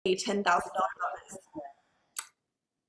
a $10,000 bonus.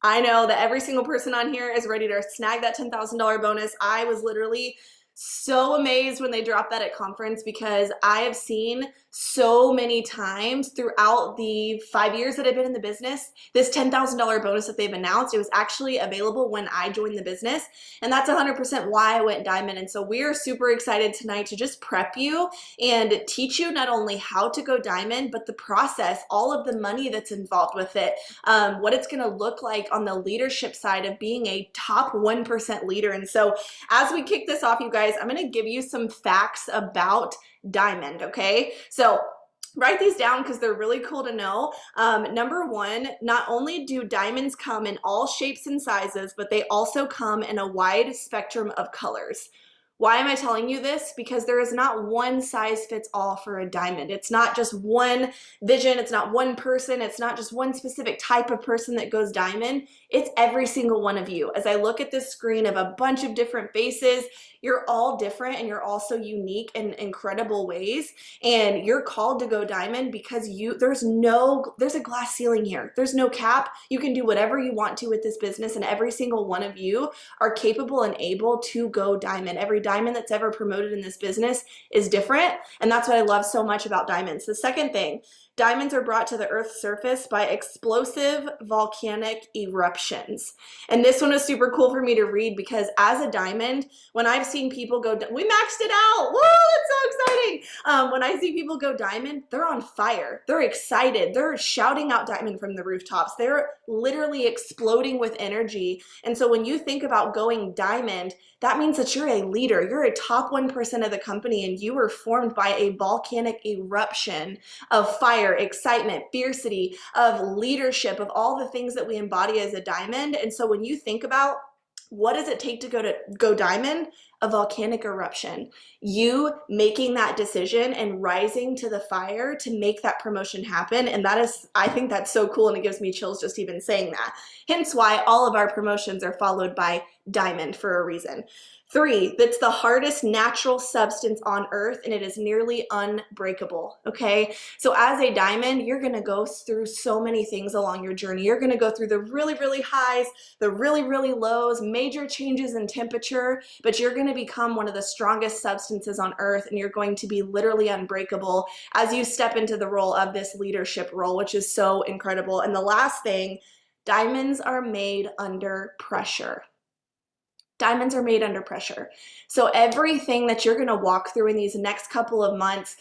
I know that every single person on here is ready to snag that $10,000 bonus. I was literally so amazed when they dropped that at conference because I have seen so many times throughout the 5 years that I've been in the business, this $10,000 bonus that they've announced, it was actually available when I joined the business. And that's 100% why I went diamond. And so we are super excited tonight to just prep you and teach you not only how to go diamond, but the process, all of the money that's involved with it, what it's going to look like on the leadership side of being a top 1% leader. And so as we kick this off, you guys, I'm going to give you some facts about diamond, okay? So write these down because they're really cool to know. Number one, not only do diamonds come in all shapes and sizes, but they also come in a wide spectrum of colors. Why am I telling you this? Because there is not one size fits all for a diamond. It's not just one vision. It's not one person. It's not just one specific type of person that goes diamond. It's every single one of you. As I look at this screen of a bunch of different faces, you're all different and you're also unique in incredible ways. And you're called to go diamond because there's a glass ceiling here. There's no cap. You can do whatever you want to with this business, and every single one of you are capable and able to go diamond. Every diamond that's ever promoted in this business is different, and that's what I love so much about diamonds. The second thing, diamonds are brought to the Earth's surface by explosive volcanic eruptions. And this one is super cool for me to read because as a diamond, when I've seen people go, we maxed it out. Woo, it's so exciting. When I see people go diamond, they're on fire. They're excited. They're shouting out diamond from the rooftops. They're literally exploding with energy. And so when you think about going diamond, that means that you're a leader. You're a top 1% of the company, and you were formed by a volcanic eruption of fire, excitement, fiercity, of leadership, of all the things that we embody as a diamond. And so when you think about what does it take to go diamond? A volcanic eruption. You making that decision and rising to the fire to make that promotion happen. And that is, I think that's so cool, and it gives me chills just even saying that. Hence why all of our promotions are followed by diamond for a reason. 3, that's the hardest natural substance on earth, and it is nearly unbreakable, okay? So as a diamond, you're gonna go through so many things along your journey. You're gonna go through the really, really highs, the really, really lows, major changes in temperature, but you're gonna become one of the strongest substances on earth, and you're going to be literally unbreakable as you step into the role of this leadership role, which is so incredible. And the last thing, diamonds are made under pressure. Diamonds are made under pressure. So everything that you're going to walk through in these next couple of months,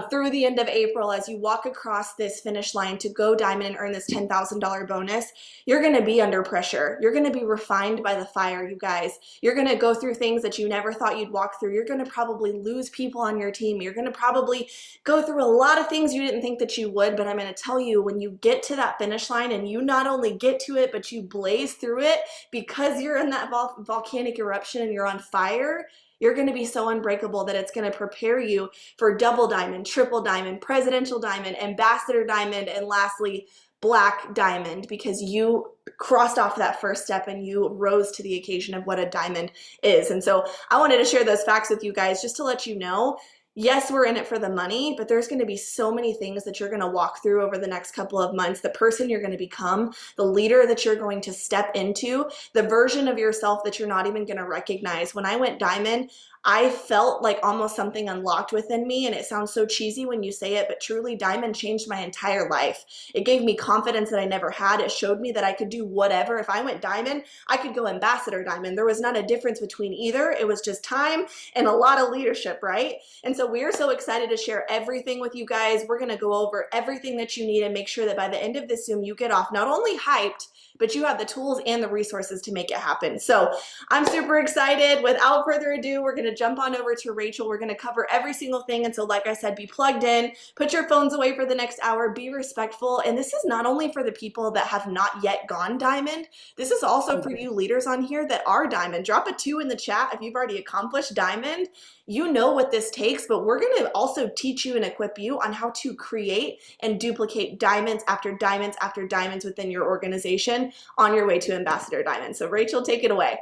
through the end of April, as you walk across this finish line to go diamond and earn this $10,000 bonus, you're going to be under pressure. You're going to be refined by the fire, you guys. You're going to go through things that you never thought you'd walk through. You're going to probably lose people on your team. You're going to probably go through a lot of things you didn't think that you would, but I'm going to tell you, when you get to that finish line and you not only get to it, but you blaze through it because you're in that volcanic eruption and you're on fire, you're going to be so unbreakable that it's going to prepare you for double diamond, triple diamond, presidential diamond, ambassador diamond, and lastly, black diamond, because you crossed off that first step and you rose to the occasion of what a diamond is. And so I wanted to share those facts with you guys just to let you know, yes, we're in it for the money, but there's going to be so many things that you're going to walk through over the next couple of months. The person you're going to become, the leader that you're going to step into, the version of yourself that you're not even going to recognize. When I went diamond, I felt like almost something unlocked within me, and it sounds so cheesy when you say it, but truly diamond changed my entire life. It gave me confidence that I never had. It showed me that I could do whatever. If I went diamond, I could go ambassador diamond. There was not a difference between either. It was just time and a lot of leadership, right? And so we're so excited to share everything with you guys. We're going to go over everything that you need and make sure that by the end of this Zoom, you get off not only hyped, but you have the tools and the resources to make it happen. So I'm super excited. Without further ado, we're going to jump on over to Rachel. We're going to cover every single thing. And so like I said, be plugged in, put your phones away for the next hour, be respectful. And this is not only for the people that have not yet gone diamond, this is also for you leaders on here that are diamond. Drop a 2 in the chat if you've already accomplished diamond. You know what this takes, but we're going to also teach you and equip you on how to create and duplicate diamonds after diamonds after diamonds within your organization on your way to ambassador diamond. So Rachel, take it away.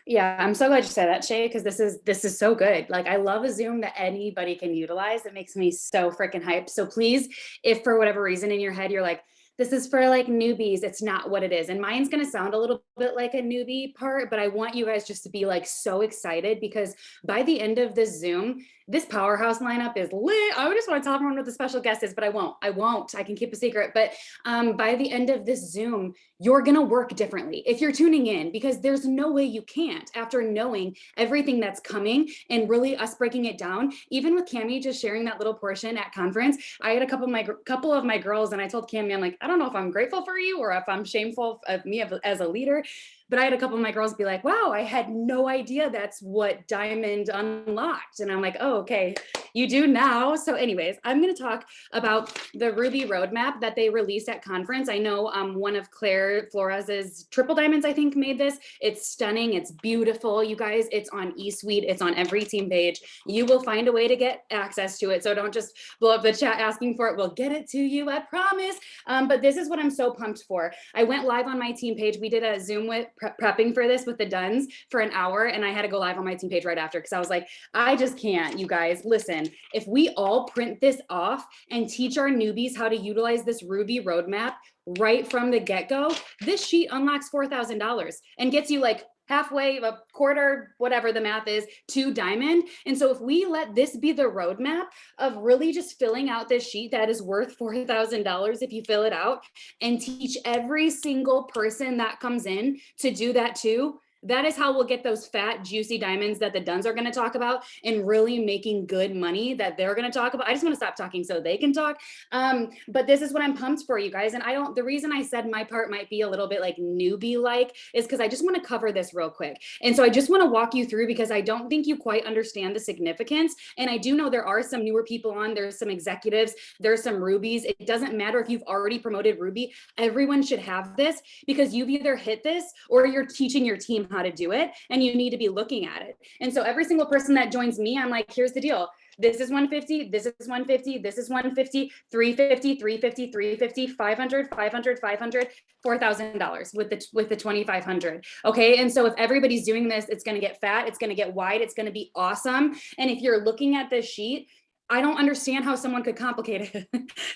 Yeah, I'm so glad you said that, Shay, because this is so good. Like I love a Zoom that anybody can utilize. It makes me so freaking hyped. So please, if for whatever reason in your head you're like, this is for like newbies, it's not what it is. And mine's gonna sound a little bit like a newbie part, but I want you guys just to be like so excited because by the end of this Zoom, this powerhouse lineup is lit. I just want to tell everyone what the special guest is, but I won't. I won't. I can keep a secret. But by the end of this Zoom, you're going to work differently if you're tuning in, because there's no way you can't after knowing everything that's coming and really us breaking it down. Even with Cami just sharing that little portion at conference, I had a couple of my girls, and I told Cami, I'm like, I don't know if I'm grateful for you or if I'm shameful of me as a leader. But I had a couple of my girls be like, wow, I had no idea that's what Diamond unlocked. And I'm like, oh, okay, you do now. So anyways, I'm going to talk about the Ruby roadmap that they released at conference. I know one of Claire Flores's Triple Diamonds, I think, made this. It's stunning. It's beautiful. You guys, it's on eSuite. It's on every team page. You will find a way to get access to it. So don't just blow up the chat asking for it. We'll get it to you, I promise. But this is what I'm so pumped for. I went live on my team page. We did a Zoom with prepping for this with the Duns for an hour, and I had to go live on my team page right after because I was like, I just can't, you guys. Listen, if we all print this off and teach our newbies how to utilize this Ruby roadmap right from the get-go, this sheet unlocks $4,000 and gets you like halfway, a quarter, whatever the math is, to Diamond. And so if we let this be the roadmap of really just filling out this sheet that is worth $4,000 if you fill it out, and teach every single person that comes in to do that too, that is how we'll get those fat, juicy diamonds that the Duns are going to talk about and really making good money that they're going to talk about. I just want to stop talking so they can talk. But this is what I'm pumped for, you guys. And the reason I said my part might be a little bit like newbie-like is because I just want to cover this real quick. And so I just want to walk you through because I don't think you quite understand the significance. And I do know there are some newer people on, there's some executives, there's some Rubies. It doesn't matter if you've already promoted Ruby. Everyone should have this because you've either hit this or you're teaching your team how to do it, and you need to be looking at it. And so every single person that joins me, I'm like, here's the deal. This is 150, this is 150, this is 150, 350, 350, 350, 500, 500, 500, $4,000 with the 2,500. Okay. And so if everybody's doing this, it's going to get fat, it's going to get wide, it's going to be awesome. And if you're looking at this sheet, I don't understand how someone could complicate it.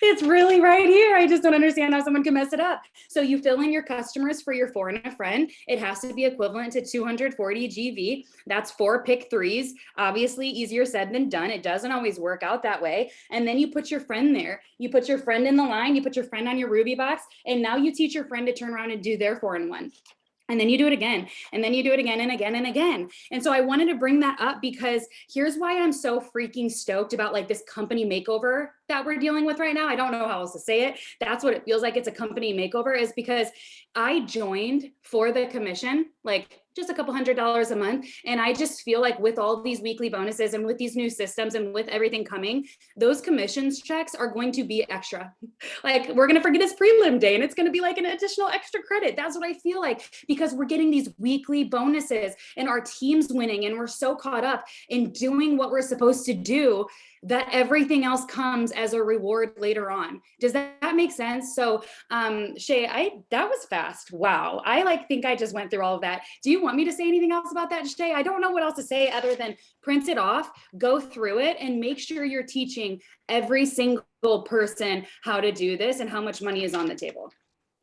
It's really right here. I just don't understand how someone can mess it up. So you fill in your customers for your 4 and a friend. It has to be equivalent to 240 GV. That's 4 pick 3s. Obviously easier said than done. It doesn't always work out that way. And then you put your friend there. You put your friend in the line. You put your friend on your Ruby box. And now you teach your friend to turn around and do their 4 and 1. And then you do it again, and then you do it again and again and again. And so I wanted to bring that up because here's why I'm so freaking stoked about like this company makeover that we're dealing with right now. I don't know how else to say it. That's what it feels like. It's a company makeover, is because I joined for the commission, like just a couple $100s a month. And I just feel like with all these weekly bonuses and with these new systems and with everything coming, those commissions checks are going to be extra. Like we're going to forget this prelim day and it's going to be like an additional extra credit. That's what I feel like, because we're getting these weekly bonuses and our team's winning and we're so caught up in doing what we're supposed to do that everything else comes as a reward later on. Does that make sense? So Shay, that was fast. Wow. I like think I just went through all of that. Do you want me to say anything else about that, Shay? I don't know what else to say other than print it off, go through it, and make sure you're teaching every single person how to do this and how much money is on the table.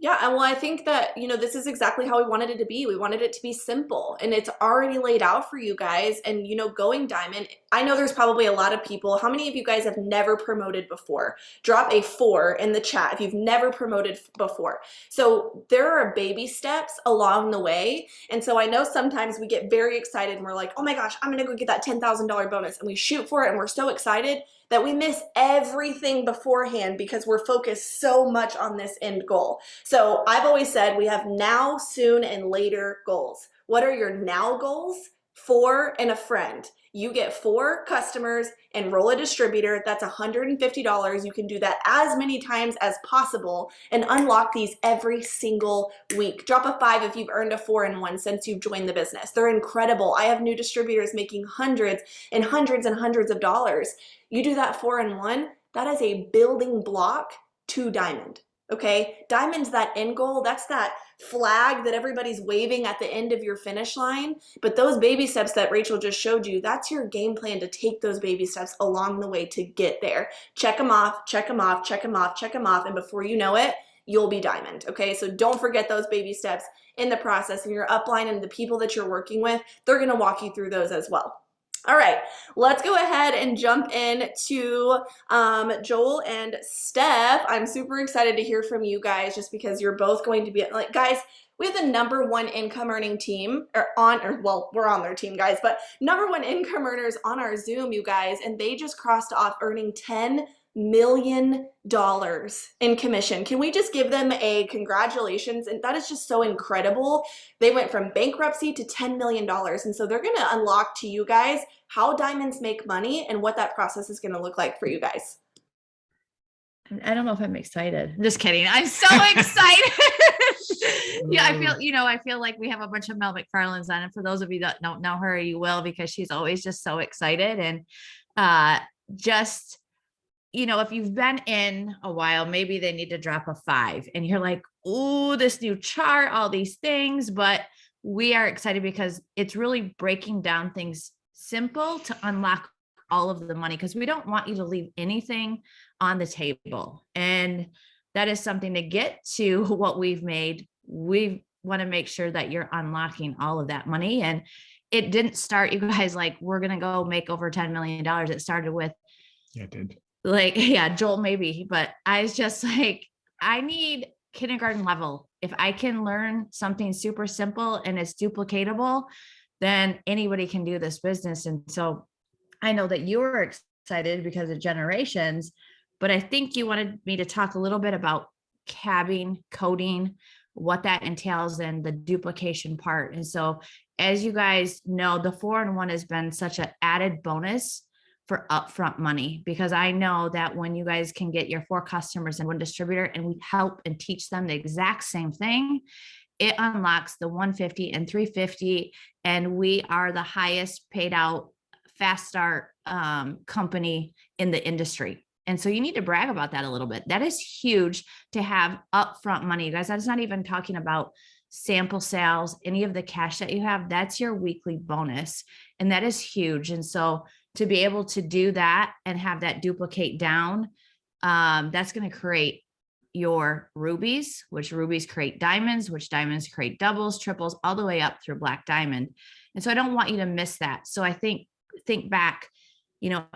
Yeah, and well, I think that, this is exactly how we wanted it to be. We wanted it to be simple, and it's already laid out for you guys. And, going Diamond, I know there's probably a lot of people. How many of you guys have never promoted before? Drop a 4 in the chat if you've never promoted before. So there are baby steps along the way. And so I know sometimes we get very excited and we're like, oh my gosh, I'm going to go get that $10,000 bonus. And we shoot for it and we're so excited that we miss everything beforehand because we're focused so much on this end goal. So I've always said we have now, soon, and later goals. What are your now goals? 4 and a friend. You get 4 customers, enroll a distributor. That's $150. You can do that as many times as possible and unlock these every single week. Drop a 5 if you've earned a 4 and 1 since you've joined the business. They're incredible. I have new distributors making hundreds and hundreds and hundreds of dollars. You do that 4 and 1, that is a building block to Diamond. Okay, diamond's that end goal. That's that flag that everybody's waving at the end of your finish line. But those baby steps that Rachel just showed you, that's your game plan to take those baby steps along the way to get there. Check them off, check them off, check them off, check them off. And before you know it, you'll be diamond. Okay, so don't forget those baby steps in the process, and your upline and the people that you're working with, they're going to walk you through those as well. All right, let's go ahead and jump in to Joel and Steph. I'm super excited to hear from you guys, just because you're both going to be like, guys, we have the #1 income earning team well, we're on their team, guys, but #1 income earners on our Zoom, you guys, and they just crossed off earning $10 million in commission. Can we just give them a congratulations? And that is just so incredible. They went from bankruptcy to $10 million. And so they're going to unlock to you guys how diamonds make money and what that process is going to look like for you guys. I don't know if I'm excited. I'm just kidding. I'm so excited. Yeah, I feel like we have a bunch of Mel McFarland's on. And for those of you that don't know her, you will, because she's always just so excited. And just, if you've been in a while, maybe they need to drop a 5 and you're like, oh, this new chart, all these things. But we are excited because it's really breaking down things simple to unlock all of the money, because we don't want you to leave anything on the table. And that is something to get to what we've made. We want to make sure that you're unlocking all of that money. And it didn't start, you guys, like, we're going to go make over $10 million. It started with, Yeah, it did. like, yeah, Joel, maybe, but I was just like, I need kindergarten level. If I can learn something super simple and it's duplicatable, then anybody can do this business. And so I know that you were excited because of generations, but I think you wanted me to talk a little bit about cabbing, coding, what that entails, and the duplication part. And so, as you guys know, the 4-in-1 has been such an added bonus for upfront money, because I know that when you guys can get your 4 customers and 1 distributor, and we help and teach them the exact same thing, it unlocks the 150 and 350. And we are the highest paid out fast start company in the industry. And so you need to brag about that a little bit. That is huge to have upfront money, you guys. That's not even talking about sample sales, any of the cash that you have. That's your weekly bonus. And that is huge. And so to be able to do that and have that duplicate down, that's going to create your rubies, which rubies create diamonds, which diamonds create doubles, triples, all the way up through black diamond. And so I don't want you to miss that. So I think back,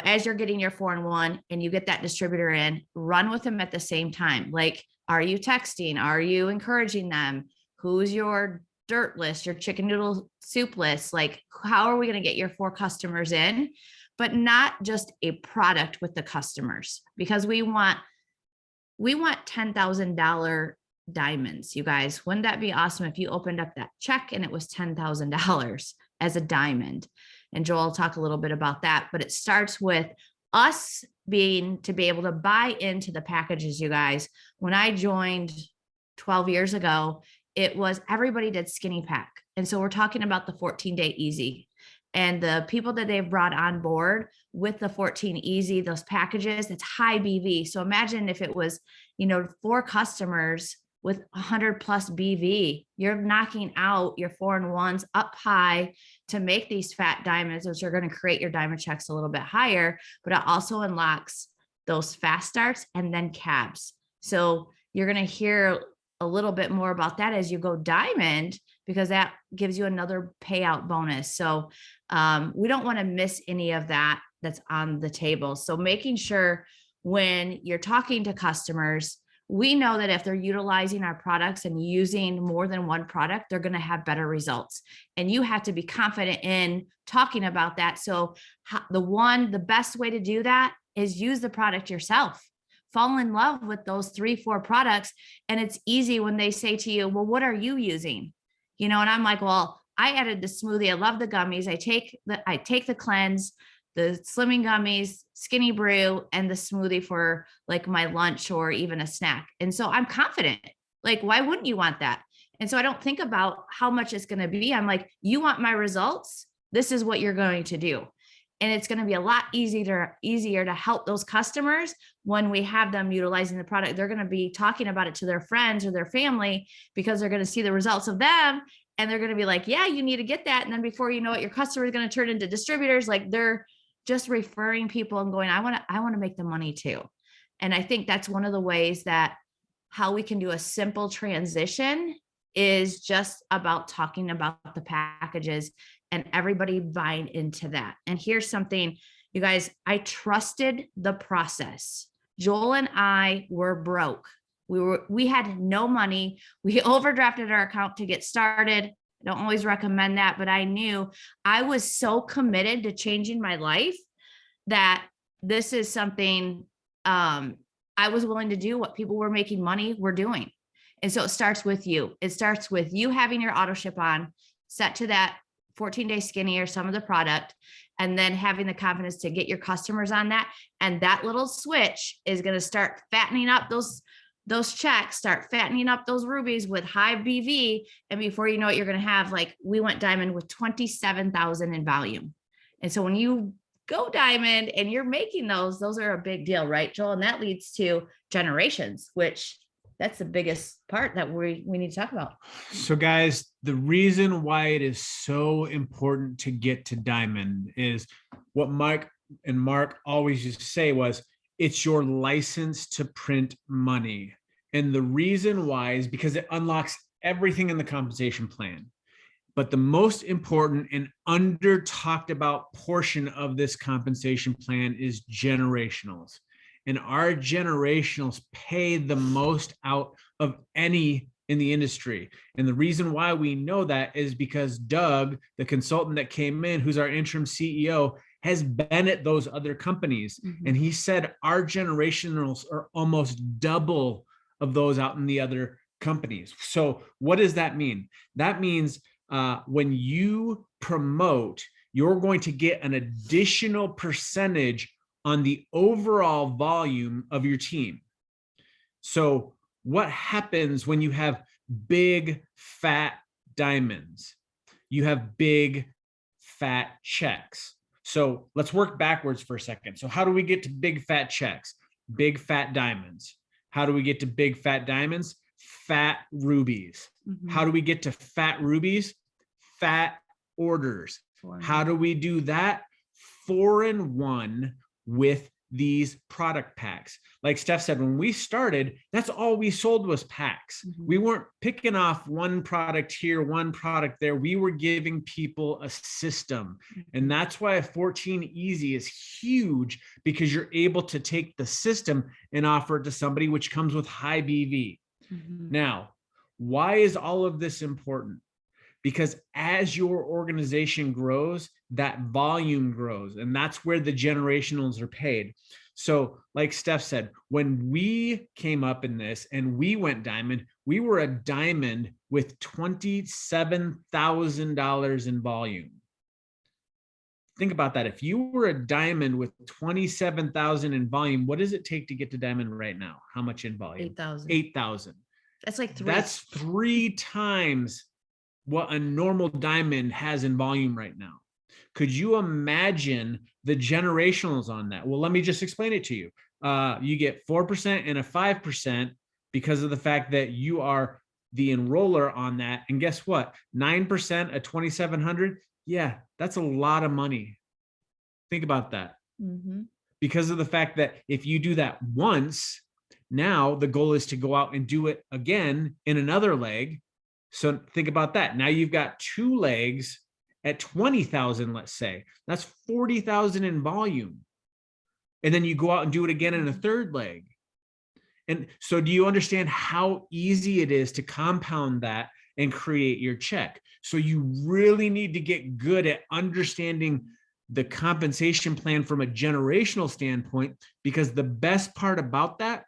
as you're getting your 4-in-1 and you get that distributor in, run with them at the same time. Like, are you texting? Are you encouraging them? Who's your dirt list, your chicken noodle soup list? Like, how are we going to get your 4 customers in, but not just a product with the customers? Because we want $10,000 diamonds, you guys. Wouldn't that be awesome if you opened up that check and it was $10,000 as a diamond? And Joel will talk a little bit about that, but it starts with us being to be able to buy into the packages, you guys. When I joined 12 years ago, it was everybody did skinny pack. And so we're talking about the 14-day easy, and the people that they've brought on board with the 14 easy, those packages, it's high BV. So imagine if it was, 4 customers with 100 plus BV, you're knocking out your 4-in-1s up high to make these fat diamonds, which are going to create your diamond checks a little bit higher, but it also unlocks those fast starts and then cabs. So you're going to hear a little bit more about that as you go diamond, because that gives you another payout bonus. So we don't want to miss any of that that's on the table. So making sure when you're talking to customers, we know that if they're utilizing our products and using more than one product, they're going to have better results. And you have to be confident in talking about that. So the best way to do that is use the product yourself. Fall in love with those 3-4 products. And it's easy when they say to you, well, what are you using? And I'm like, well, I added the smoothie. I love the gummies. I take the cleanse, the slimming gummies, skinny brew, and the smoothie for like my lunch or even a snack. And so I'm confident. Like, why wouldn't you want that? And so I don't think about how much it's going to be. I'm like, you want my results? This is what you're going to do. And it's going to be a lot easier to help those customers when we have them utilizing the product. They're going to be talking about it to their friends or their family because they're going to see the results of them. And they're going to be like, yeah, you need to get that. And then before you know it, your customer is going to turn into distributors. Like they're just referring people and going, I want to make the money too. And I think that's one of the ways that how we can do a simple transition is just about talking about the packages and everybody buying into that. And here's something, you guys, I trusted the process. Joel and I were broke. We had no money. We overdrafted our account to get started. I don't always recommend that, but I knew I was so committed to changing my life that this is something I was willing to do. What people were making money were doing. And so it starts with you. It starts with you having your auto ship on, set to that 14-day skinny or some of the product, and then having the confidence to get your customers on that. And that little switch is going to start fattening up those checks, start fattening up those rubies with high BV. And before you know it, you're going to have, like, we went diamond with 27,000 in volume. And so when you go diamond and you're making those are a big deal, right, Joel? And that leads to generations, which that's the biggest part that we need to talk about. So guys, the reason why it is so important to get to diamond is what Mike and Mark always used to say was, it's your license to print money. And the reason why is because it unlocks everything in the compensation plan. But the most important and under talked about portion of this compensation plan is generationals. And our generationals pay the most out of any in the industry. And the reason why we know that is because Doug, the consultant that came in, who's our interim CEO, has been at those other companies. Mm-hmm. And he said our generationals are almost double of those out in the other companies. So what does that mean? That means when you promote, you're going to get an additional percentage on the overall volume of your team. So what happens when you have big fat diamonds? You have big fat checks. So let's work backwards for a second. So how do we get to big fat checks? Big fat diamonds. How do we get to big fat diamonds? Fat rubies. Mm-hmm. How do we get to fat rubies? Fat orders. How do we do that? 4-in-1 with these product packs. Like Steph said, when we started, that's all we sold was packs. Mm-hmm. We weren't picking off one product here, one product there. We were giving people a system. And that's why a 14 Easy is huge, because you're able to take the system and offer it to somebody, which comes with high BV. Mm-hmm. Now, why is all of this important? Because as your organization grows, that volume grows, and that's where the generationals are paid. So like Steph said, when we came up in this and we went diamond, we were a diamond with $27,000 in volume. Think about that. If you were a diamond with 27,000 in volume, what does it take to get to diamond right now? How much in volume? 8,000. 8,000. That's like three. That's 3 times what a normal diamond has in volume right now. Could you imagine the generationals on that? Well, let me just explain it to you. You get 4% and a 5% because of the fact that you are the enroller on that. And guess what? 9% at 2,700. Yeah, that's a lot of money. Think about that. Mm-hmm. Because of the fact that if you do that once, now the goal is to go out and do it again in another leg. So think about that. Now you've got 2 legs at 20,000, let's say. That's 40,000 in volume. And then you go out and do it again in a 3rd leg. And so do you understand how easy it is to compound that and create your check? So you really need to get good at understanding the compensation plan from a generational standpoint, because the best part about that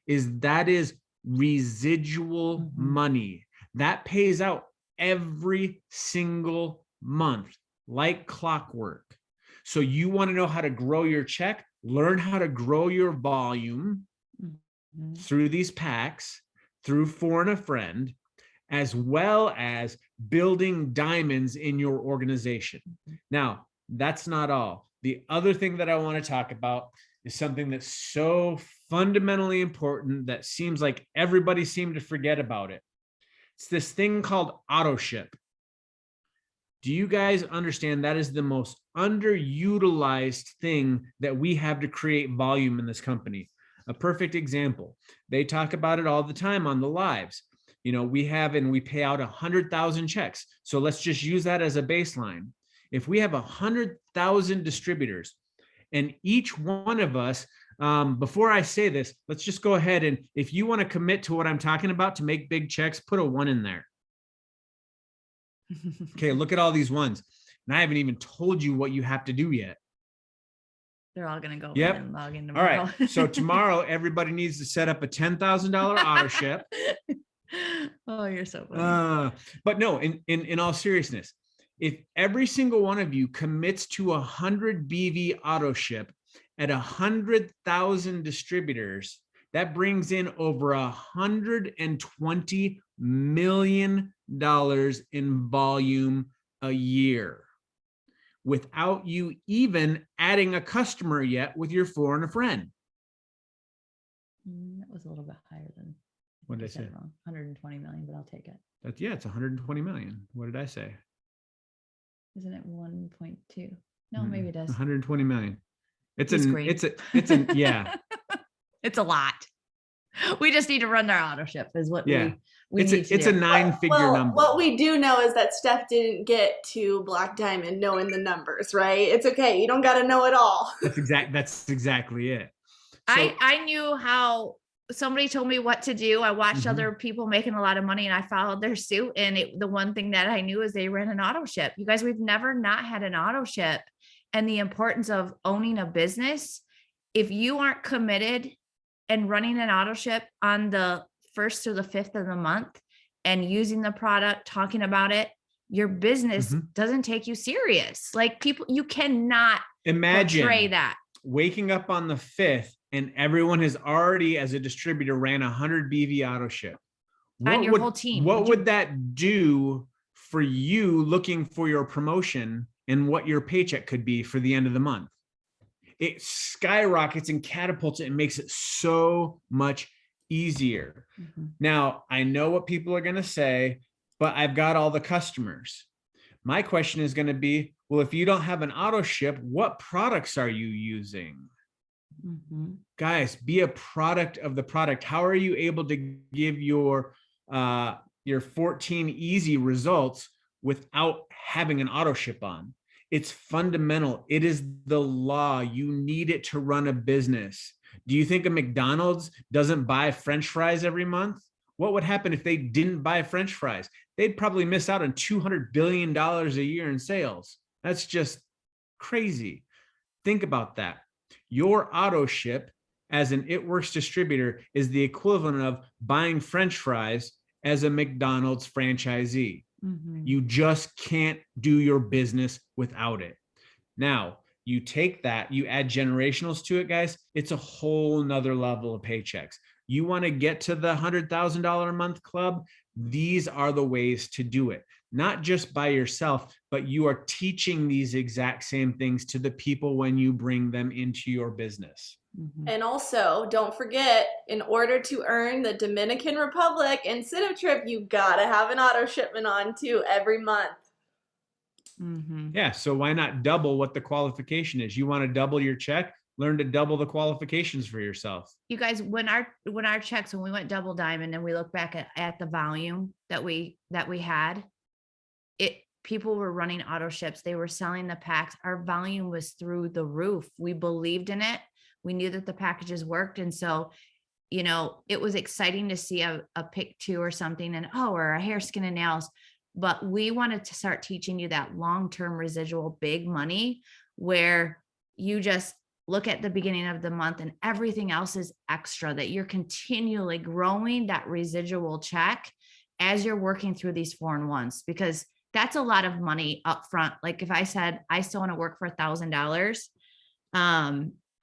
is residual money. That pays out every single month, like clockwork. So you want to know how to grow your check, learn how to grow your volume through these packs, through 4 and a Friend, as well as building diamonds in your organization. Now, that's not all. The other thing that I want to talk about is something that's so fundamentally important that seems like everybody seemed to forget about it. It's this thing called auto ship. Do you guys understand that is the most underutilized thing that we have to create volume in this company? A perfect example. They talk about it all the time on the lives. You know, we pay out 100,000 checks. So let's just use that as a baseline. If we have 100,000 distributors and each one of us, before I say this, let's just go ahead and if you want to commit to what I'm talking about to make big checks, put a 1 in there. Okay, look at all these ones. And I haven't even told you what you have to do yet. They're all going to go Yep. in and log in All tomorrow. right. So tomorrow, everybody needs to set up a $10,000 auto ship. Oh, you're so funny. But no, in all seriousness, if every single one of you commits to 100 BV auto ship at 100,000 distributors, that brings in over $120 million in volume a year without you even adding a customer yet with your for and a friend. That was a little bit higher than What did I said say? it wrong. 120 million, but I'll take it. It's 120 million. What did I say? Isn't it 1.2? No, maybe it does. 120 million. It's He's an green. it's an yeah. It's a lot. We just need to run our auto ship is what Yeah. we It's need to a do. 9-figure number. What we do know is that Steph didn't get to Black Diamond knowing the numbers, right? It's okay. You don't got to know it all. That's exactly it. So, I knew how somebody told me what to do. I watched Mhm. other people making a lot of money and I followed their suit. And the one thing that I knew is they ran an auto ship. You guys, we've never not had an auto ship, and the importance of owning a business. If you aren't committed and running an auto ship on the 1st or the 5th of the month and using the product, talking about it, your business Mhm. doesn't take you serious. Like people, you cannot imagine portray that. waking up on the 5th and everyone has already, as a distributor, ran 100 BV auto ship. On your whole team. What Would you- would that do for you looking for your promotion and what your paycheck could be for the end of the month? It skyrockets and catapults it and makes it so much easier. Mhm. Now, I know what people are going to say, but I've got all the customers. My question is going to be, well, if you don't have an auto ship, what products are you using? Mhm. Guys, be a product of the product. How are you able to give your 14 easy results without having an auto ship on? It's fundamental. It is the law. You need it to run a business. Do you think a McDonald's doesn't buy French fries every month? What would happen if they didn't buy French fries? They'd probably miss out on $200 billion a year in sales. That's just crazy. Think about that. Your auto ship as an It Works distributor is the equivalent of buying French fries as a McDonald's franchisee. Mhm. You just can't do your business without it. Now, you take that, you add generationals to it, guys, it's a whole nother level of paychecks. You want to get to the $100,000 a month club? These are the ways to do it. Not just by yourself, but you are teaching these exact same things to the people when you bring them into your business. Mhm. And also, don't forget, in order to earn the Dominican Republic incentive trip, you gotta have an auto shipment on too every month. Mhm. Yeah, so why not double what the qualification is? You want to double your check? Learn to double the qualifications for yourself. You guys, when our checks, when we went double diamond and we look back at the volume that we had, people were running auto ships. They were selling the packs. Our volume was through the roof. We believed in it. We knew that the packages worked. And so, it was exciting to see a pick 2 or something or a hair, skin, and nails. But we wanted to start teaching you that long-term residual big money where you just look at the beginning of the month and everything else is extra, that you're continually growing that residual check as you're working through these 4-in-1s, because that's a lot of money up front. Like if I said, I still want to work for $1,000.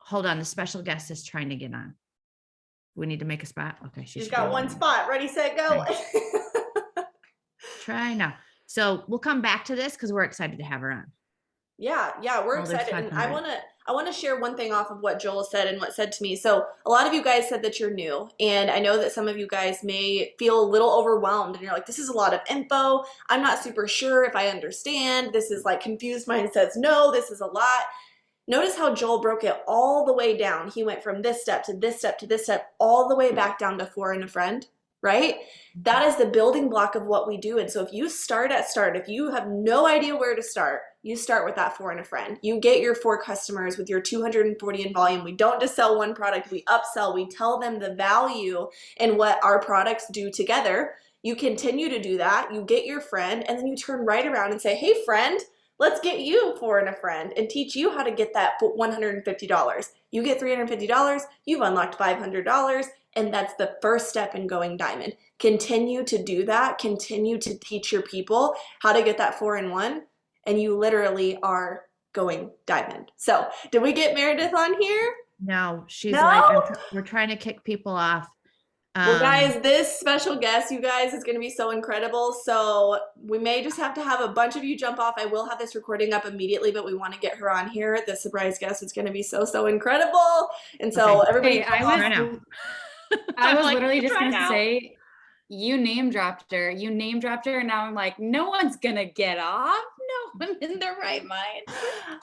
Hold on. The special guest is trying to get on. We need to make a spot. Okay. She's got one spot. Ready, set, go. Try now. So we'll come back to this because we're excited to have her on. Yeah, we're Oh, there's excited. And 500. I wanna share one thing off of what Joel said and what said to me. So a lot of you guys said that you're new, and I know that some of you guys may feel a little overwhelmed and you're like, this is a lot of info. I'm not super sure if I understand. This is like confused mind says no, this is a lot. Notice how Joel broke it all the way down. He went from this step to this step to this step, all the way back down to 4 and a friend, right? That is the building block of what we do. And so if you start at start, if you have no idea where to start, you start with that 4 and a friend. You get your 4 customers with your 240 in volume. We don't just sell one product, we upsell, we tell them the value and what our products do together. You continue to do that, you get your friend, and then you turn right around and say, hey friend, let's get you 4 and a friend and teach you how to get that $150. You get $350, you've unlocked $500, and that's the first step in going diamond. Continue to do that, continue to teach your people how to get that 4 in 1, and you literally are going diamond. So, did we get Meredith on here? No, she's No? like, we're trying to kick people off. Well, guys, this special guest, you guys, is going to be so incredible. So we may just have to have a bunch of you jump off. I will have this recording up immediately, but we want to get her on here. The surprise guest is going to be so incredible. And so Okay. everybody, Hey, I Right now. I was like, literally just try gonna now. say, you name dropped her, and now I'm like, no one's gonna get off. No one in their right mind.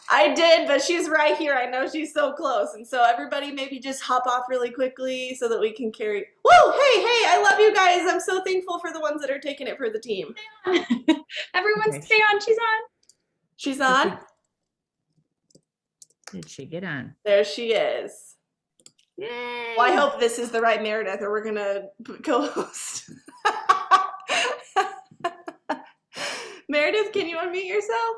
I did, but she's right here. I know she's so close. And so everybody maybe just hop off really quickly so that we can carry. Whoa, hey, I love you guys. I'm so thankful for the ones that are taking it for the team. Everyone Okay. stay on. She's on. She's on. Did she get on? There she is. Yay. Well, I hope this is the right Meredith, or we're gonna co-host. Meredith, can you unmute yourself?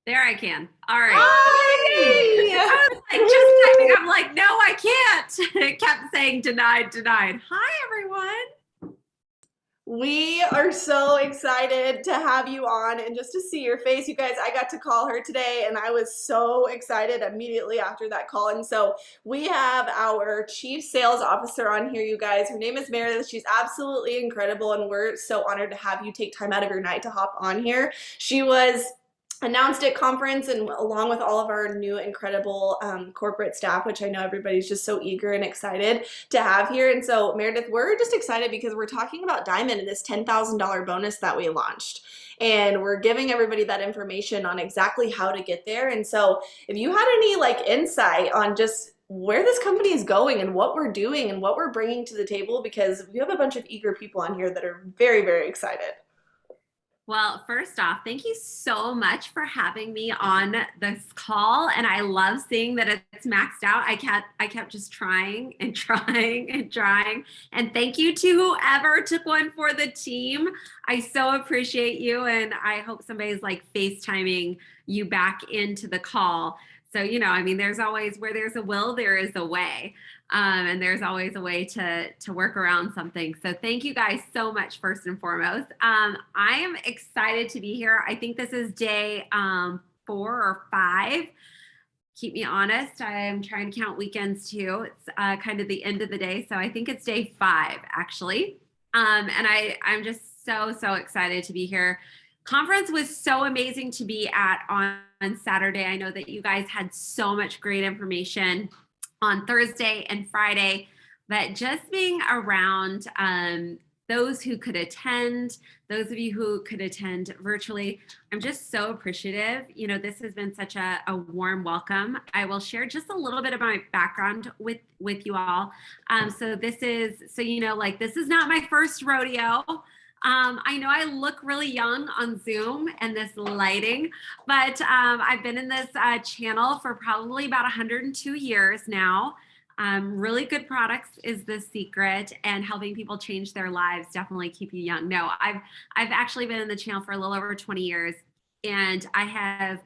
There I can. All right. Hi! I was like just typing. I'm like, no, I can't. It kept saying denied. Hi, everyone. We are so excited to have you on and just to see your face. You guys, I got to call her today and I was so excited immediately after that call. And so we have our chief sales officer on here, you guys. Her name is Meredith. She's absolutely incredible and we're so honored to have you take time out of your night to hop on here. She was announced at conference and along with all of our new incredible corporate staff, which I know everybody's just so eager and excited to have here. And so Meredith, we're just excited because we're talking about Diamond and this $10,000 bonus that we launched. And we're giving everybody that information on exactly how to get there. And so if you had any like insight on just where this company is going and what we're doing and what we're bringing to the table, because we have a bunch of eager people on here that are very excited. Well, first off, thank you so much for having me on this call. And I love seeing that it's maxed out. I kept just trying. And thank you to whoever took one for the team. I so appreciate you. And I hope somebody's like FaceTiming you back into the call. So, you know, I mean, there's always where there's a will, there is a way. And there's always a way to work around something. So thank you guys so much, first and foremost. I am excited to be here. I think this is day 4 or 5. Keep me honest. I am trying to count weekends too. It's kind of the end of the day. So I think it's day 5 actually. And I'm just so excited to be here. Conference was so amazing to be at on Saturday. I know that you guys had so much great information on Thursday and Friday, but just being around those who could attend, those of you who could attend virtually, I'm just so appreciative. You know, this has been such a warm welcome. I will share just a little bit of my background with you all. So this is not my first rodeo. I know I look really young on Zoom and this lighting, but I've been in this channel for probably about 102 years now. Really good products is the secret, and helping people change their lives definitely keep you young. No, I've actually been in the channel for a little over 20 years, and I have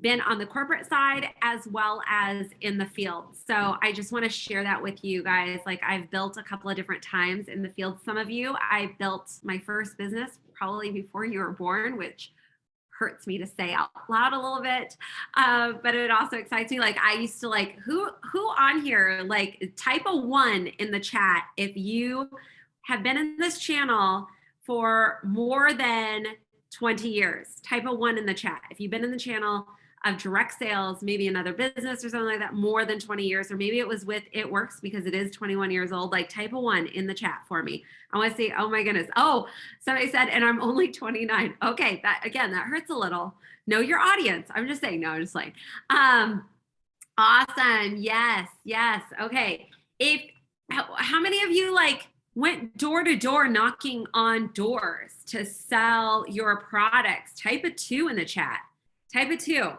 been on the corporate side as well as in the field. So I just want to share that with you guys. Like, I've built a couple of different times in the field. Some of you, I built my first business probably before you were born, which hurts me to say out loud a little bit. But it also excites me. Like, I used to like, who on here, like, type a 1 in the chat if you have been in this channel for more than 20 years. Type a 1 in the chat. If you've been in the channel of direct sales, maybe another business or something like that, more than 20 years, or maybe it was with It Works because it is 21 years old, like type a 1 in the chat for me. I want to see, oh my goodness. Oh, somebody said, and I'm only 29. Okay, that again, that hurts a little. Know your audience. I'm just saying, no, I'm just like, awesome. Yes, yes. Okay. How many of you like went door to door knocking on doors to sell your products? Type a 2 in the chat. Type a 2.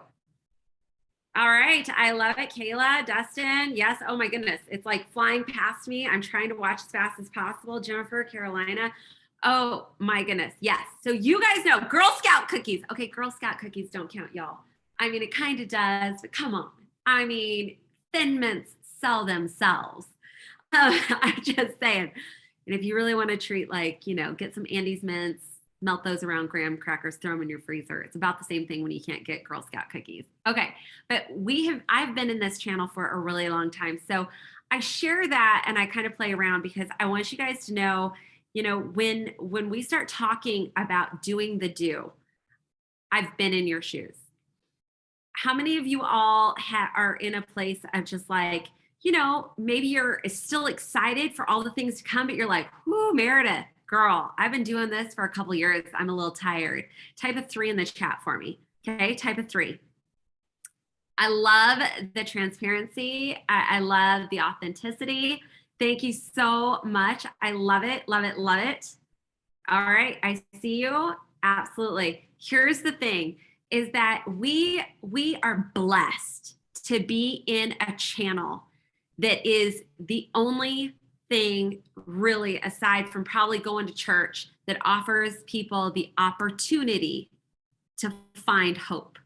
All right. I love it. Kayla, Dustin. Yes. Oh my goodness. It's like flying past me. I'm trying to watch as fast as possible. Jennifer, Carolina. Oh my goodness. Yes. So you guys know Girl Scout cookies. Okay. Girl Scout cookies don't count, y'all. I mean, it kind of does, but come on. I mean, Thin Mints sell themselves. I'm just saying. And if you really want to treat, like, you know, get some Andes Mints, melt those around graham crackers, throw them in your freezer. It's about the same thing when you can't get Girl Scout cookies. Okay, but I've been in this channel for a really long time. So I share that and I kind of play around because I want you guys to know, you know, when we start talking about doing the do, I've been in your shoes. How many of you all are in a place of just like, you know, maybe you're still excited for all the things to come, but you're like, whoo, Meredith, girl, I've been doing this for a couple of years. I'm a little tired. Type a 3 in the chat for me. Okay, type a 3. I love the transparency. I love the authenticity. Thank you so much. I love it, love it, love it. All right, I see you. Absolutely. Here's the thing, is that we are blessed to be in a channel that is the only thing really, aside from probably going to church, that offers people the opportunity to find hope.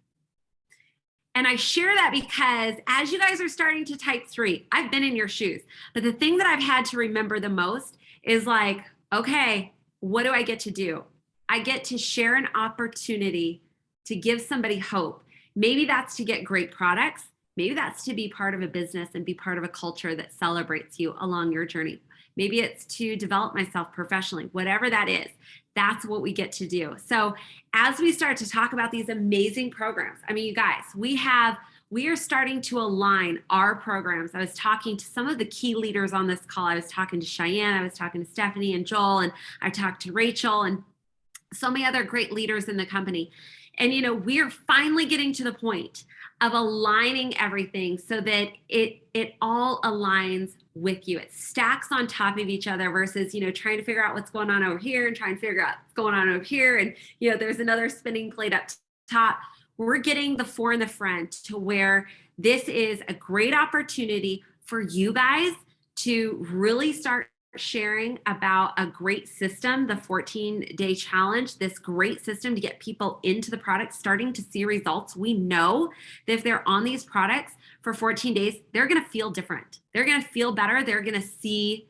And I share that because as you guys are starting to type 3, I've been in your shoes. But the thing that I've had to remember the most is like, okay, what do I get to do? I get to share an opportunity to give somebody hope. Maybe that's to get great products. Maybe that's to be part of a business and be part of a culture that celebrates you along your journey. Maybe it's to develop myself professionally, whatever that is. That's what we get to do. So as we start to talk about these amazing programs, I mean, you guys, we are starting to align our programs. I was talking to some of the key leaders on this call. I was talking to Cheyenne, I was talking to Stephanie and Joel, and I talked to Rachel and so many other great leaders in the company. And, you know, we are finally getting to the point of aligning everything so that it all aligns with you. It stacks on top of each other versus, you know, trying to figure out what's going on over here and trying to figure out what's going on over here. And, you know, there's another spinning plate up top. We're getting the 4 in the front to where this is a great opportunity for you guys to really start sharing about a great system, the 14-day challenge, this great system to get people into the product, starting to see results. We know that if they're on these products for 14 days, they're going to feel different. They're going to feel better. They're going to see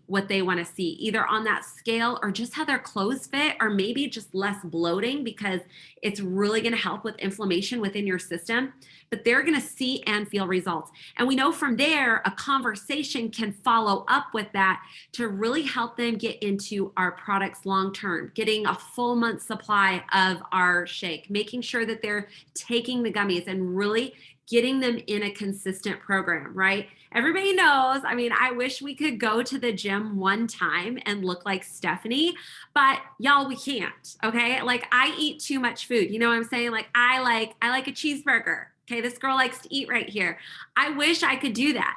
what they want to see, either on that scale or just how their clothes fit, or maybe just less bloating because it's really going to help with inflammation within your system. But they're going to see and feel results. And we know from there, a conversation can follow up with that to really help them get into our products long-term, getting a full month supply of our shake, making sure that they're taking the gummies and really getting them in a consistent program, right? Everybody knows, I mean, I wish we could go to the gym one time and look like Stephanie, but y'all, we can't, okay? Like, I eat too much food. You know what I'm saying? Like, I like a cheeseburger. Okay, this girl likes to eat right here. I wish I could do that,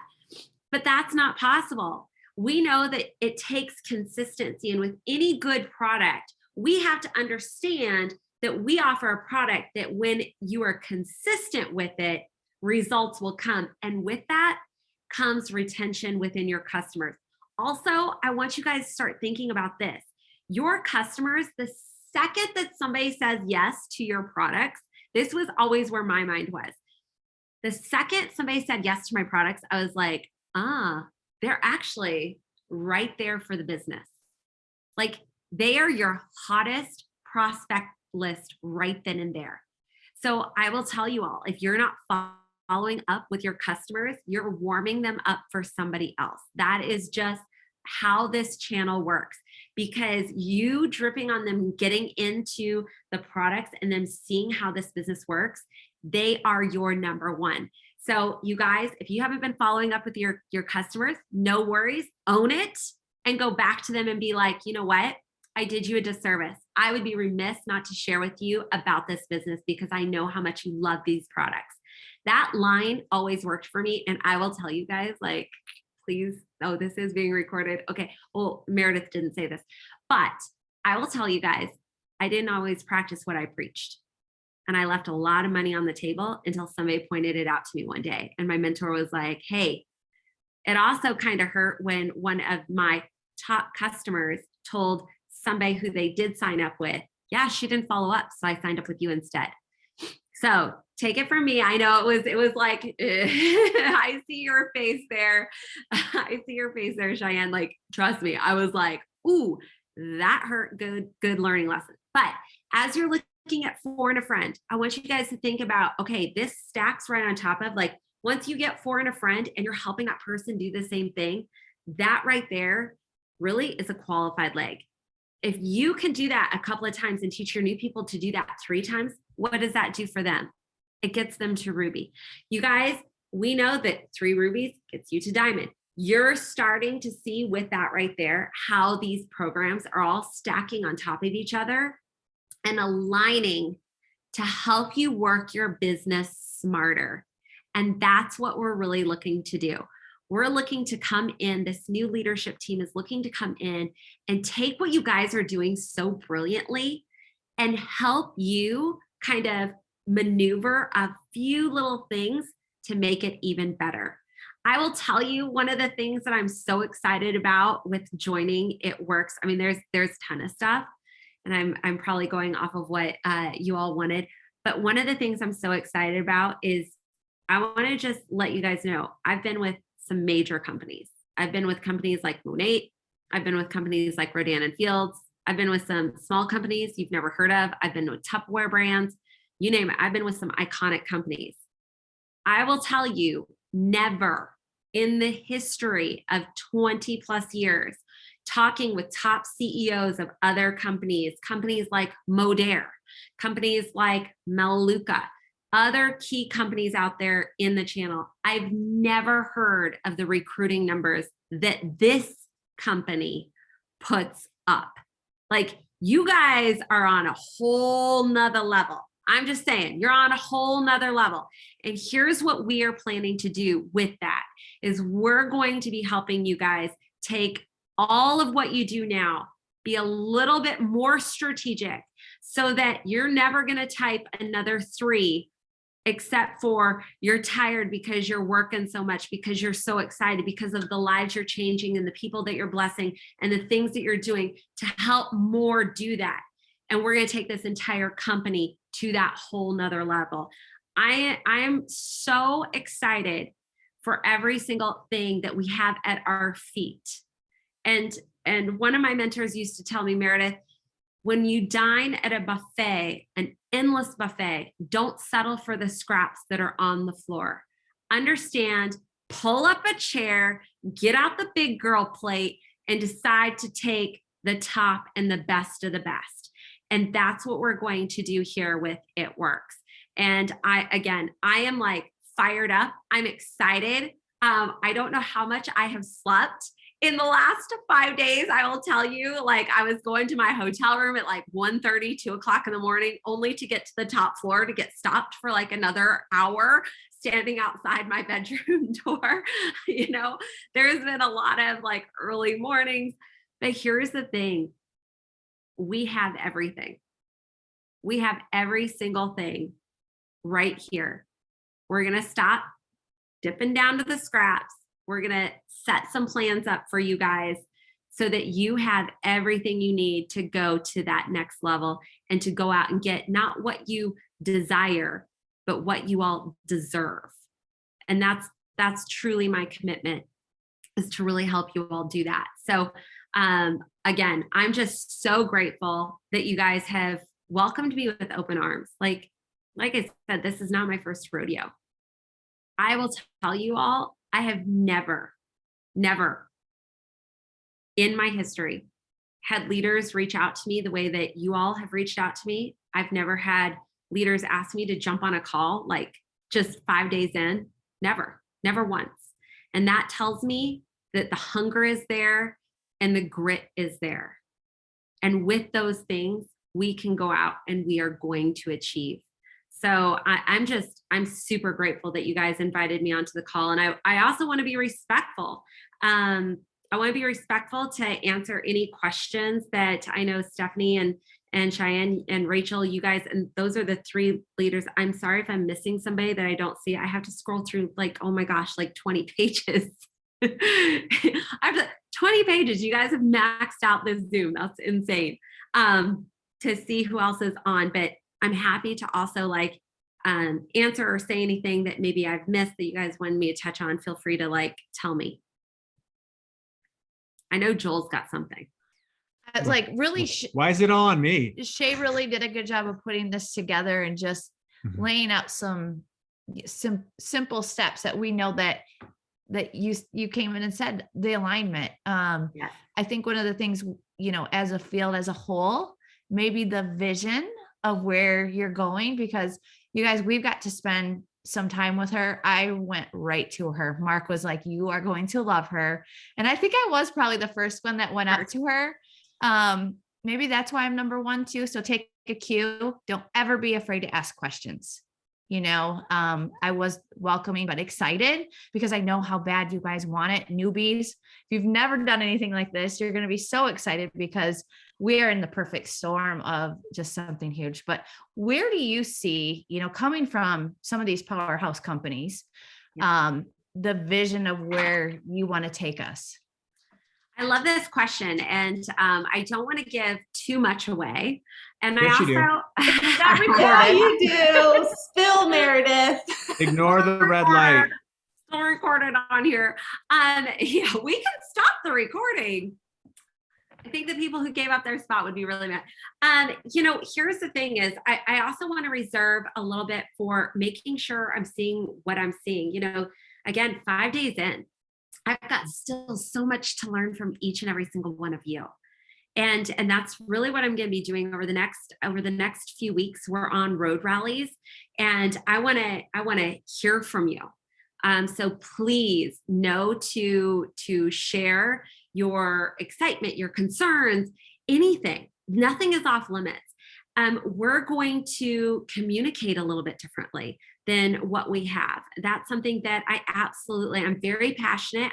but that's not possible. We know that it takes consistency, and with any good product, we have to understand that we offer a product that when you are consistent with it, results will come. And with that comes retention within your customers. Also, I want you guys to start thinking about this. Your customers, the second that somebody says yes to your products, this was always where my mind was. The second somebody said yes to my products, I was like, they're actually right there for the business. Like, they are your hottest prospect list right then and there. So I will tell you all, if you're not following up with your customers, you're warming them up for somebody else. That is just how this channel works, because you dripping on them, getting into the products and them seeing how this business works, they are your number one. So you guys, if you haven't been following up with your customers, no worries, own it and go back to them and be like, you know what? I did you a disservice. I would be remiss not to share with you about this business because I know how much you love these products. That line always worked for me. And I will tell you guys, like, please, oh, this is being recorded. Okay. Well, Meredith didn't say this, but I will tell you guys, I didn't always practice what I preached. And I left a lot of money on the table until somebody pointed it out to me one day. And my mentor was like, hey, it also kind of hurt when one of my top customers told somebody who they did sign up with, yeah, she didn't follow up. So I signed up with you instead. So take it from me. I know it was like, I see your face there. I see your face there, Cheyenne. Like, trust me. I was like, ooh, that hurt. Good learning lesson. But as you're looking at four and a friend, I want you guys to think about, okay, this stacks right on top of, like, once you get four and a friend and you're helping that person do the same thing, that right there really is a qualified leg. If you can do that a couple of times and teach your new people to do that 3 times, what does that do for them? It gets them to Ruby. You guys, we know that 3 rubies gets you to diamond. You're starting to see with that right there, how these programs are all stacking on top of each other and aligning to help you work your business smarter. And that's what we're really looking to do. We're looking to come in, this new leadership team is looking to come in and take what you guys are doing so brilliantly and help you kind of maneuver a few little things to make it even better. I will tell you, one of the things that I'm so excited about with joining It Works, I mean, there's a ton of stuff, and I'm probably going off of what you all wanted, but one of the things I'm so excited about is I want to just let you guys know, I've been with some major companies. I've been with companies like Monat. I've been with companies like Rodan and Fields. I've been with some small companies you've never heard of. I've been with Tupperware brands, you name it. I've been with some iconic companies. I will tell you, never in the history of 20 plus years, talking with top CEOs of other companies, companies like Modere, companies like Melaleuca, other key companies out there in the channel, I've never heard of the recruiting numbers that this company puts up. Like, you guys are on a whole nother level. I'm just saying, you're on a whole nother level. And here's what we are planning to do with that is we're going to be helping you guys take all of what you do now, be a little bit more strategic so that you're never going to type another 3 except for you're tired because you're working so much, because you're so excited, because of the lives you're changing and the people that you're blessing and the things that you're doing to help more do that. And we're going to take this entire company to that whole nother level. I am so excited for every single thing that we have at our feet. And one of my mentors used to tell me, Meredith, when you dine at a buffet, an endless buffet, don't settle for the scraps that are on the floor. Understand, pull up a chair, get out the big girl plate, and decide to take the top and the best of the best. And that's what we're going to do here with It Works. And I am like fired up. I'm excited. I don't know how much I have slept. In the last 5 days, I will tell you, like, I was going to my hotel room at like 1:30, 2 o'clock in the morning, only to get to the top floor to get stopped for like another hour standing outside my bedroom door. You know, there's been a lot of like early mornings, but here's the thing. We have everything. We have every single thing right here. We're going to stop dipping down to the scraps. We're going to set some plans up for you guys so that you have everything you need to go to that next level and to go out and get not what you desire, but what you all deserve. And that's truly my commitment, is to really help you all do that. So again, I'm just so grateful that you guys have welcomed me with open arms. Like I said, this is not my first rodeo. I will tell you all, I have never in my history had leaders reach out to me the way that you all have reached out to me. I've never had leaders ask me to jump on a call like just 5 days in. Never once. And that tells me that the hunger is there and the grit is there. And with those things, we can go out and we are going to achieve. So I'm super grateful that you guys invited me onto the call. And I also want to be respectful. I want to be respectful to answer any questions that I know Stephanie and Cheyenne and Rachel, you guys, and those are the 3 leaders. I'm sorry if I'm missing somebody that I don't see. I have to scroll through like, oh my gosh, like 20 pages. I have 20 pages. You guys have maxed out this Zoom. That's insane. To see who else is on, but I'm happy to also like answer or say anything that maybe I've missed that you guys wanted me to touch on. Feel free to like tell me. I know Joel's got something. It's like really, Why is it all on me? Shay really did a good job of putting this together and just laying out some simple steps that we know that you came in and said the alignment. Yes. I think one of the things, as a field as a whole, maybe the vision of where you're going, because you guys, we've got to spend some time with her. I went right to her. Mark was like, you are going to love her. And I think I was probably the first one that went up to her. Maybe that's why I'm number 1 too. So take a cue. Don't ever be afraid to ask questions. I was welcoming, but excited because I know how bad you guys want it. Newbies, if you've never done anything like this, you're going to be so excited because we are in the perfect storm of just something huge. But where do you see, coming from some of these powerhouse companies, the vision of where you want to take us? I love this question, and I don't want to give too much away. And Yes, I you do. also, Yeah, you do. Spill, Meredith. Ignore the red light. Still recorded on here. Yeah, we can stop the recording. I think the people who gave up their spot would be really mad. Here's the thing is I also want to reserve a little bit for making sure I'm seeing what I'm seeing. Again, 5 days in, I've got still so much to learn from each and every single one of you. And that's really what I'm going to be doing over the next few weeks. We're on road rallies, and I want to hear from you. So please know to share your excitement, your concerns, anything. Nothing is off limits. We're going to communicate a little bit differently than what we have. That's something that I'm very passionate.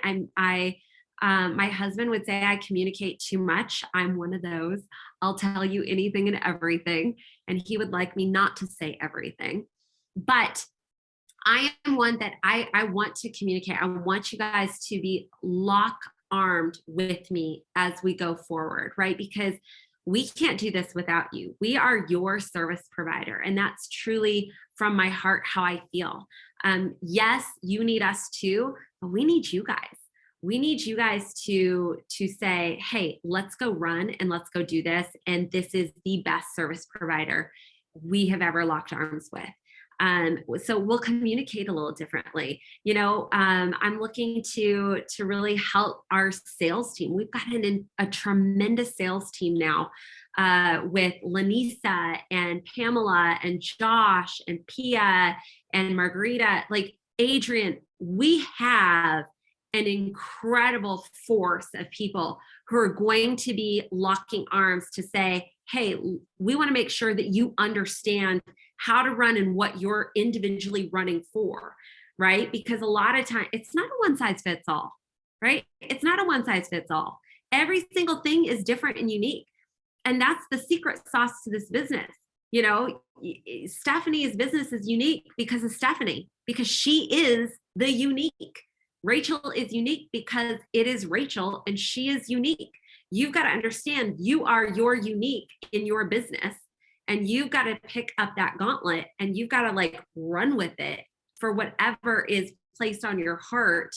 My husband would say I communicate too much. I'm one of those. I'll tell you anything and everything. And he would like me not to say everything. But I am one that I want to communicate. I want you guys to be lock-armed with me as we go forward, right? Because we can't do this without you. We are your service provider. And that's truly from my heart how I feel. Yes, you need us too, but we need you guys. We need you guys to say, hey, let's go run and let's go do this. And this is the best service provider we have ever locked arms with. So we'll communicate a little differently. I'm looking to really help our sales team. We've got a tremendous sales team now with Lanisa and Pamela and Josh and Pia and Margarita, like Adrian. We have an incredible force of people who are going to be locking arms to say, hey, we want to make sure that you understand how to run and what you're individually running for, right? Because a lot of time it's not a one size fits all, right? It's not a one size fits all. Every single thing is different and unique. And that's the secret sauce to this business. Stephanie's business is unique because of Stephanie, because she is the unique. Rachel is unique because it is Rachel and she is unique. You've got to understand you are your unique in your business, and you've got to pick up that gauntlet and you've got to run with it for whatever is placed on your heart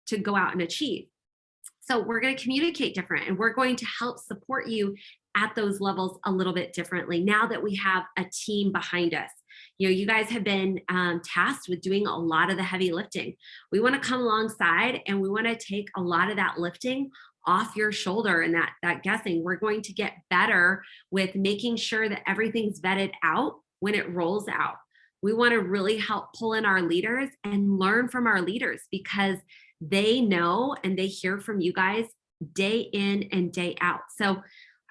to go out and achieve. So we're going to communicate different, and we're going to help support you at those levels a little bit differently now that we have a team behind us. you guys have been tasked with doing a lot of the heavy lifting. We want to come alongside and we want to take a lot of that lifting off your shoulder and that guessing. We're going to get better with making sure that everything's vetted out when it rolls out. We want to really help pull in our leaders and learn from our leaders, because they know and they hear from you guys day in and day out. So,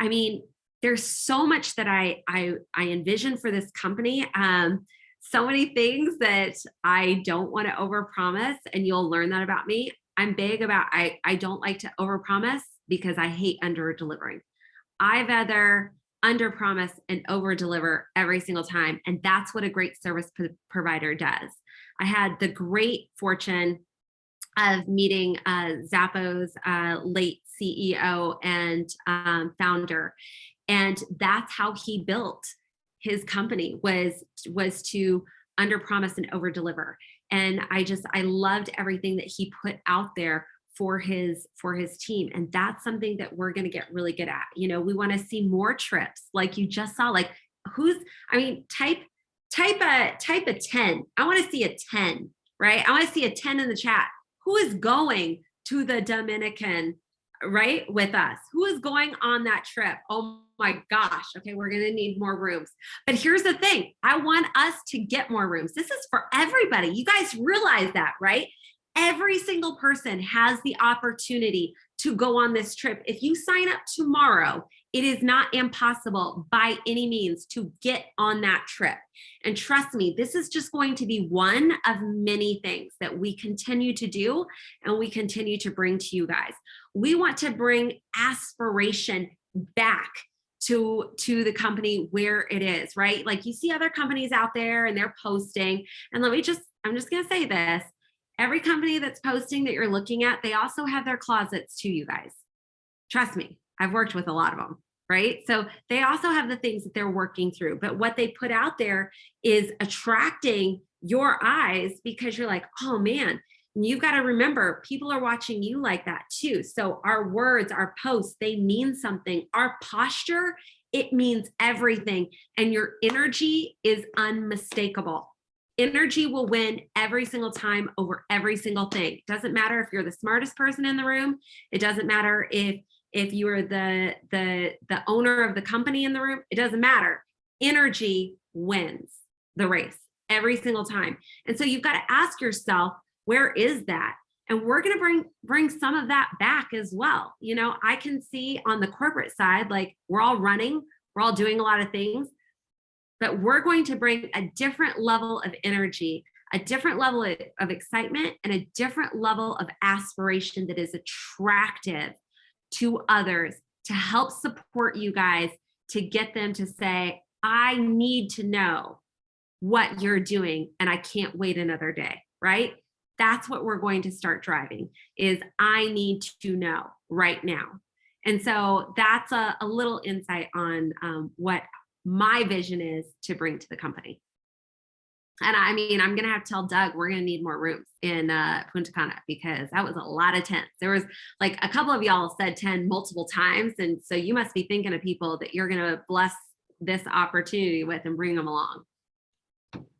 I mean, there's so much that I envision for this company. So many things that I don't want to overpromise, and you'll learn that about me. I'm big about, I don't like to overpromise because I hate under delivering. I rather under promise and over deliver every single time. And that's what a great service provider does. I had the great fortune of meeting Zappos late CEO and founder. And that's how he built his company, was to under promise and over deliver. And I loved everything that he put out there for his team. And that's something that we're going to get really good at. We want to see more trips, like you just saw, like type a 10. I want to see a 10, right? I want to see a 10 in the chat. Who is going to the Dominican, right, with us? Who is going on that trip? Oh my gosh. Okay, we're going to need more rooms. But here's the thing. I want us to get more rooms. This is for everybody. You guys realize that, right? Every single person has the opportunity to go on this trip. If you sign up tomorrow, it is not impossible by any means to get on that trip. And trust me, this is just going to be one of many things that we continue to do and we continue to bring to you guys. We want to bring aspiration back to the company where it is, right? Like you see other companies out there and they're posting, and I'm just going to say this. Every company that's posting that you're looking at, they also have their closets too, you guys. Trust me, I've worked with a lot of them, right? So they also have the things that they're working through. But what they put out there is attracting your eyes, because you're like, oh man, you've got to remember, people are watching you like that too. So our words, our posts, they mean something. Our posture, it means everything. And your energy is unmistakable. Energy will win every single time over every single thing. It doesn't matter if you're the smartest person in the room. It doesn't matter if you are the owner of the company in the room. It doesn't matter. Energy wins the race every single time. And so you've got to ask yourself, where is that? And we're going to bring some of that back as well. I can see on the corporate side, like we're all running, we're all doing a lot of things, but we're going to bring a different level of energy, a different level of excitement, and a different level of aspiration that is attractive to others, to help support you guys, to get them to say, I need to know what you're doing and I can't wait another day, right? That's what we're going to start driving, is I need to know right now. And so that's a little insight on what my vision is to bring to the company. And I mean, I'm going to have to tell Doug, we're going to need more rooms in Punta Cana, because that was a lot of tents. There was like a couple of y'all said 10 multiple times. And so you must be thinking of people that you're going to bless this opportunity with and bring them along.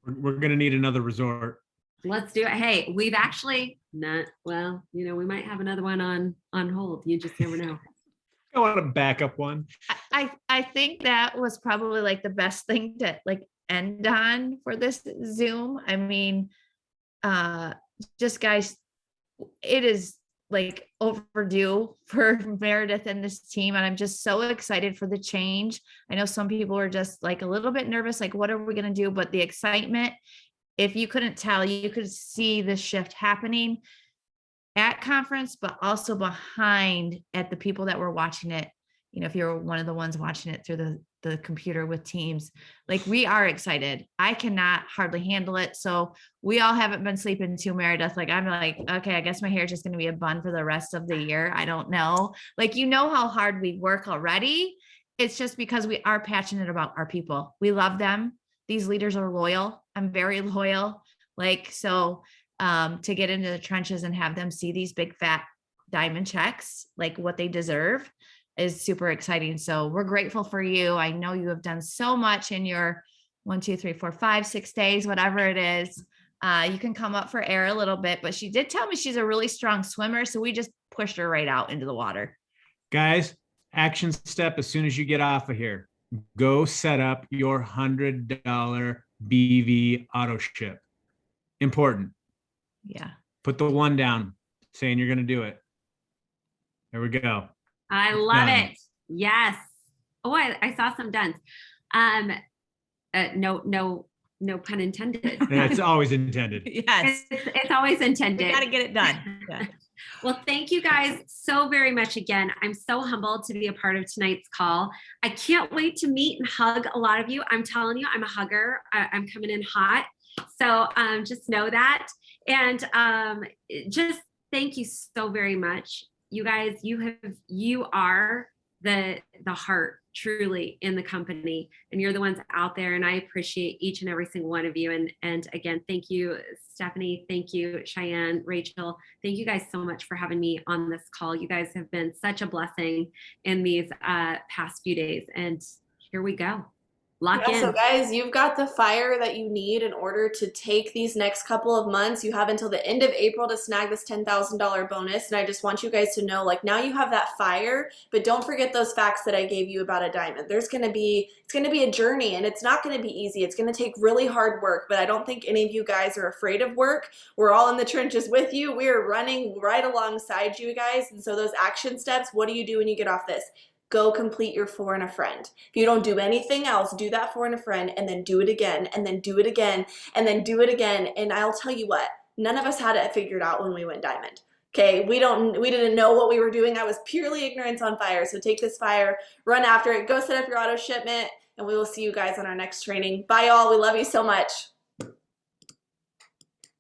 We're going to need another resort. Let's do it. Hey, we've actually not, well, we might have another one on hold. You just never know. I want a backup one. I think that was probably like the best thing to like end on for this Zoom. I mean, just guys, it is like overdue for Meredith and this team. And I'm just so excited for the change. I know some people are just like a little bit nervous, like, what are we going to do? But the excitement, if you couldn't tell, you could see the shift happening at conference, but also behind at the people that were watching it. If you're one of the ones watching it through the computer with Teams, like we are excited. I cannot hardly handle it. So we all haven't been sleeping too, Meredith. Like, I'm like, okay, I guess my hair is just going to be a bun for the rest of the year. I don't know. Like, how hard we work already. It's just because we are passionate about our people. We love them. These leaders are loyal. I'm very loyal. Like, so to get into the trenches and have them see these big fat diamond checks, like what they deserve, is super exciting. So we're grateful for you. I know you have done so much in your 1, 2, 3, 4, 5, 6 days, whatever it is. You can come up for air a little bit, but she did tell me she's a really strong swimmer. So we just pushed her right out into the water. Guys, action step as soon as you get off of here. Go set up your $100 BV auto ship. Important. Yeah. Put the one down saying you're going to do it. There we go. I love Done. it. Yes. Oh, I saw some duns. No pun intended. That's always intended. Yes. It's always We intended. got to get it done. Yeah. Well, thank you guys so very much again. I'm so humbled to be a part of tonight's call. I can't wait to meet and hug a lot of you. I'm telling you, I'm a hugger. I'm coming in hot. So just know that. And just thank you so very much. You guys, you are the heart truly in the company, and you're the ones out there, and I appreciate each and every single one of you. And again, thank you, Stephanie. Thank you, Cheyenne, Rachel. Thank you guys so much for having me on this call. You guys have been such a blessing in these past few days, and here we go. Lock in. So guys, you've got the fire that you need in order to take these next couple of months. You have until the end of April to snag this $10,000 bonus. And I just want you guys to know, like, now you have that fire, but don't forget those facts that I gave you about a diamond. It's going to be a journey, and it's not going to be easy. It's going to take really hard work, but I don't think any of you guys are afraid of work. We're all in the trenches with you. We are running right alongside you guys. And so those action steps, what do you do when you get off this? Go complete your 4 and a friend. If you don't do anything else, do that 4 and a friend, and then do it again, and then do it again, and then do it again. And I'll tell you what, none of us had it figured out when we went diamond. Okay, we didn't know what we were doing. I was purely ignorance on fire. So take this fire, run after it, go set up your auto shipment, and we will see you guys on our next training. Bye, y'all. We love you so much.